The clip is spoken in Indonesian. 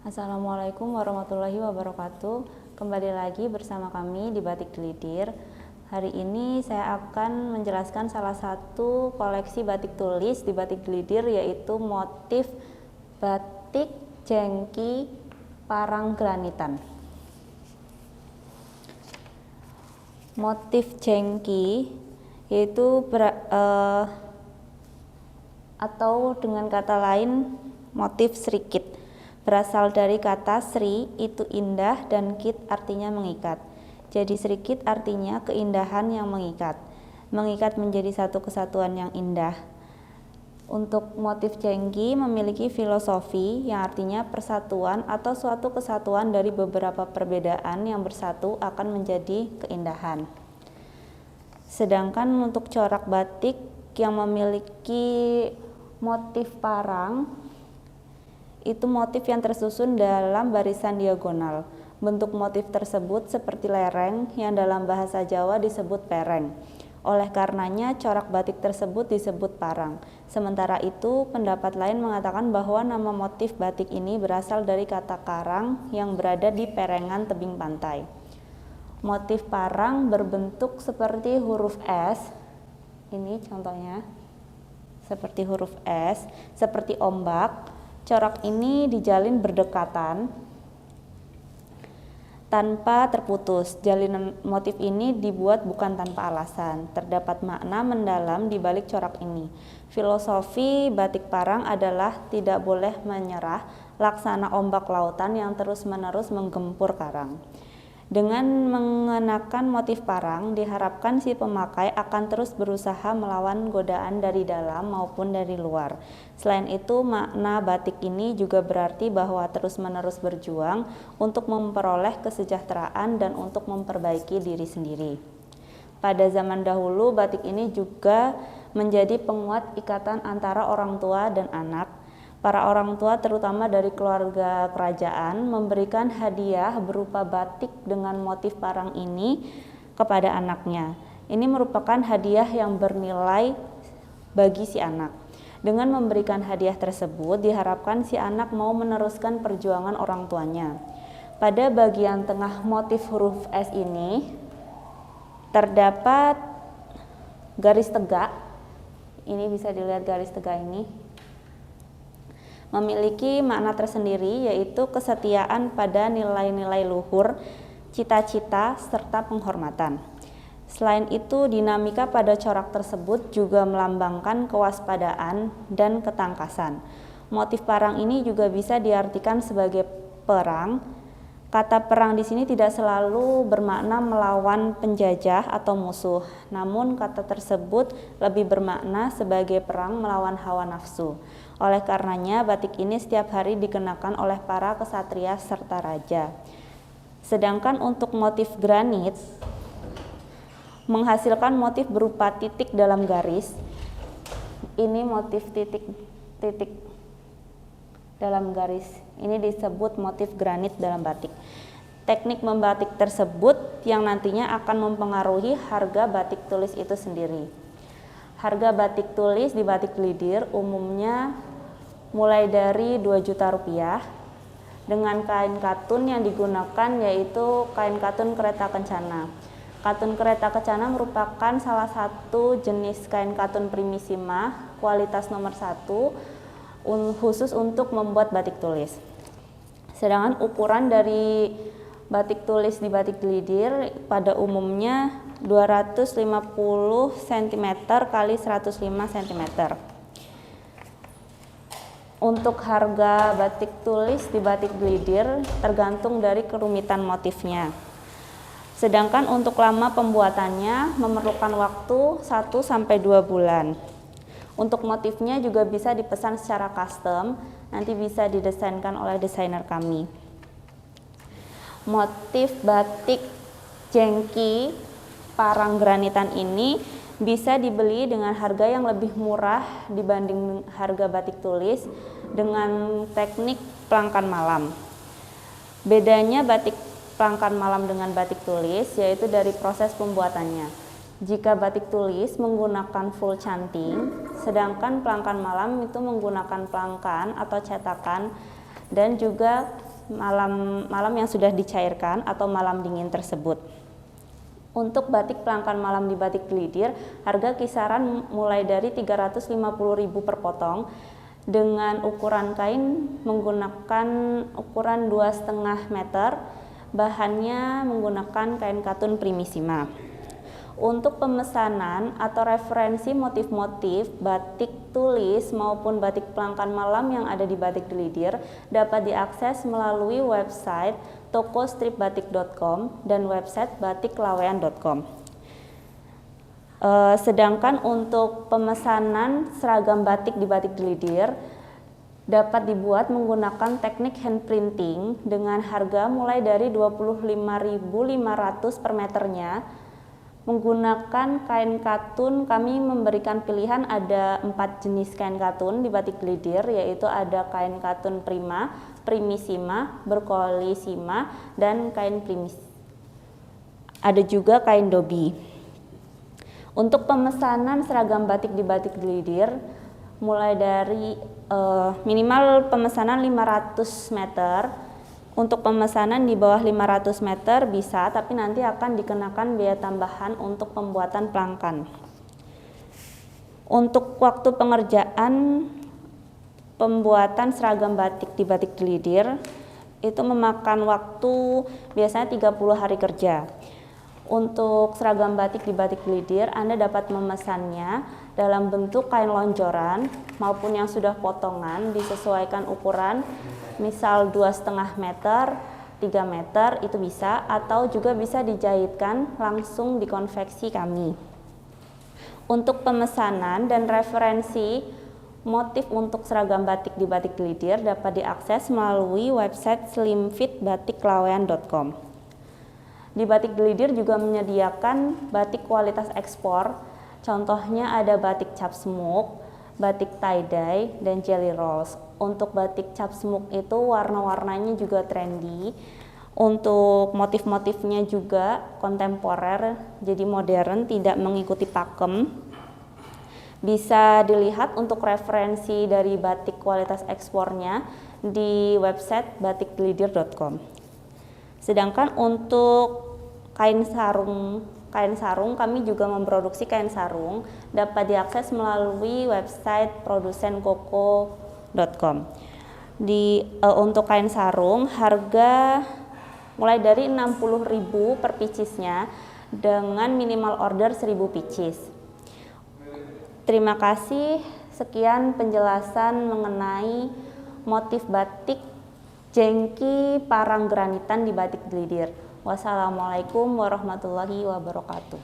Assalamualaikum warahmatullahi wabarakatuh. Kembali lagi bersama kami di Batik Glidir. Hari ini saya akan menjelaskan salah satu koleksi batik tulis di Batik Glidir, yaitu motif batik jengki parang granitan. Motif jengki yaitu atau dengan kata lain motif serikit, berasal dari kata sri itu indah dan kit artinya mengikat. Jadi serikit artinya keindahan yang mengikat, mengikat menjadi satu kesatuan yang indah. Untuk motif jengki memiliki filosofi yang artinya persatuan atau suatu kesatuan dari beberapa perbedaan yang bersatu akan menjadi keindahan. Sedangkan untuk corak batik yang memiliki motif parang, itu motif yang tersusun dalam barisan diagonal. Bentuk motif tersebut seperti lereng yang dalam bahasa Jawa disebut pereng. Oleh karenanya corak batik tersebut disebut parang. Sementara itu pendapat lain mengatakan bahwa nama motif batik ini berasal dari kata karang yang berada di perengan tebing pantai. Motif parang berbentuk seperti huruf S. Ini contohnya seperti huruf S, seperti ombak. Corak ini dijalin berdekatan tanpa terputus. Jalinan motif ini dibuat bukan tanpa alasan. Terdapat makna mendalam di balik corak ini. Filosofi batik parang adalah tidak boleh menyerah, laksana ombak lautan yang terus-menerus menggempur karang. Dengan mengenakan motif parang, diharapkan si pemakai akan terus berusaha melawan godaan dari dalam maupun dari luar. Selain itu, makna batik ini juga berarti bahwa terus-menerus berjuang untuk memperoleh kesejahteraan dan untuk memperbaiki diri sendiri. Pada zaman dahulu, batik ini juga menjadi penguat ikatan antara orang tua dan anak. Para orang tua terutama dari keluarga kerajaan memberikan hadiah berupa batik dengan motif parang ini kepada anaknya. Ini merupakan hadiah yang bernilai bagi si anak. Dengan memberikan hadiah tersebut diharapkan si anak mau meneruskan perjuangan orang tuanya. Pada bagian tengah motif huruf S ini terdapat garis tegak. Ini bisa dilihat garis tegak ini memiliki makna tersendiri, yaitu kesetiaan pada nilai-nilai luhur, cita-cita, serta penghormatan. Selain itu, dinamika pada corak tersebut juga melambangkan kewaspadaan dan ketangkasan. Motif parang ini juga bisa diartikan sebagai perang. Kata perang di sini tidak selalu bermakna melawan penjajah atau musuh, namun kata tersebut lebih bermakna sebagai perang melawan hawa nafsu. Oleh karenanya, batik ini setiap hari dikenakan oleh para kesatria serta raja. Sedangkan untuk motif granit, menghasilkan motif berupa titik dalam garis. Ini motif titik dalam garis. Ini disebut motif granit dalam batik. Teknik membatik tersebut yang nantinya akan mempengaruhi harga batik tulis itu sendiri. Harga batik tulis di Batik Glidir umumnya mulai dari 2 juta rupiah dengan kain katun yang digunakan yaitu kain katun kereta kencana. Katun kereta kencana merupakan salah satu jenis kain katun primissima kualitas nomor 1 khusus untuk membuat batik tulis. Sedangkan ukuran dari batik tulis di Batik Glidir pada umumnya 250 cm kali 105 cm. Untuk harga batik tulis di Batik Glidir tergantung dari kerumitan motifnya. Sedangkan untuk lama pembuatannya memerlukan waktu 1-2 bulan. Untuk motifnya juga bisa dipesan secara custom, nanti bisa didesainkan oleh desainer kami. Motif batik jengki parang granitan ini bisa dibeli dengan harga yang lebih murah dibanding harga batik tulis dengan teknik pelangkan malam. Bedanya batik pelangkan malam dengan batik tulis yaitu dari proses pembuatannya. Jika batik tulis menggunakan full canting, sedangkan pelangkan malam itu menggunakan pelangkan atau cetakan dan juga malam yang sudah dicairkan atau malam dingin tersebut. Untuk batik pelangkan malam di Batik Glidir, harga kisaran mulai dari 350.000 per potong dengan ukuran kain menggunakan ukuran 2,5 meter, bahannya menggunakan kain katun Primissima. Untuk pemesanan atau referensi motif-motif batik tulis maupun batik pelangkan malam yang ada di Batik Glidir dapat diakses melalui website tokostripbatik.com dan website batiklawean.com. Sedangkan untuk pemesanan seragam batik di Batik Glidir dapat dibuat menggunakan teknik hand printing dengan harga mulai dari 25.500 per meternya. Menggunakan kain katun, kami memberikan pilihan ada 4 jenis kain katun di Batik Glidir, yaitu ada kain katun Prima, Primissima, Berkolissima, dan kain Primis. Ada juga kain Dobi. Untuk pemesanan seragam batik di Batik Glidir, mulai dari minimal pemesanan 500 meter. Untuk pemesanan di bawah 500 meter bisa, tapi nanti akan dikenakan biaya tambahan untuk pembuatan pelangkan. Untuk waktu pengerjaan pembuatan seragam batik di Batik Glidir itu memakan waktu biasanya 30 hari kerja. Untuk seragam batik di Batik Glidir, Anda dapat memesannya dalam bentuk kain lonjoran maupun yang sudah potongan disesuaikan ukuran, misal 2,5 meter, 3 meter itu bisa, atau juga bisa dijahitkan langsung di konveksi kami. Untuk pemesanan dan referensi motif untuk seragam batik di Batik Glidir dapat diakses melalui website slimfitbatiklawean.com. Di Batik Glidir juga menyediakan batik kualitas ekspor, contohnya ada batik cap smoke, batik tie-dye, dan jelly rolls. Untuk batik cap smoke itu warna-warnanya juga trendy, untuk motif-motifnya juga kontemporer, jadi modern, tidak mengikuti pakem. Bisa dilihat untuk referensi dari batik kualitas ekspornya di website batikglidir.com. Sedangkan untuk kain sarung kami juga memproduksi kain sarung, dapat diakses melalui website produsenkoko.com. Untuk kain sarung harga mulai dari 60.000 per piecesnya dengan minimal order 1.000 pieces. Terima kasih, sekian penjelasan mengenai motif batik jengki parang granitan di Batik Glidir. Wassalamualaikum warahmatullahi wabarakatuh.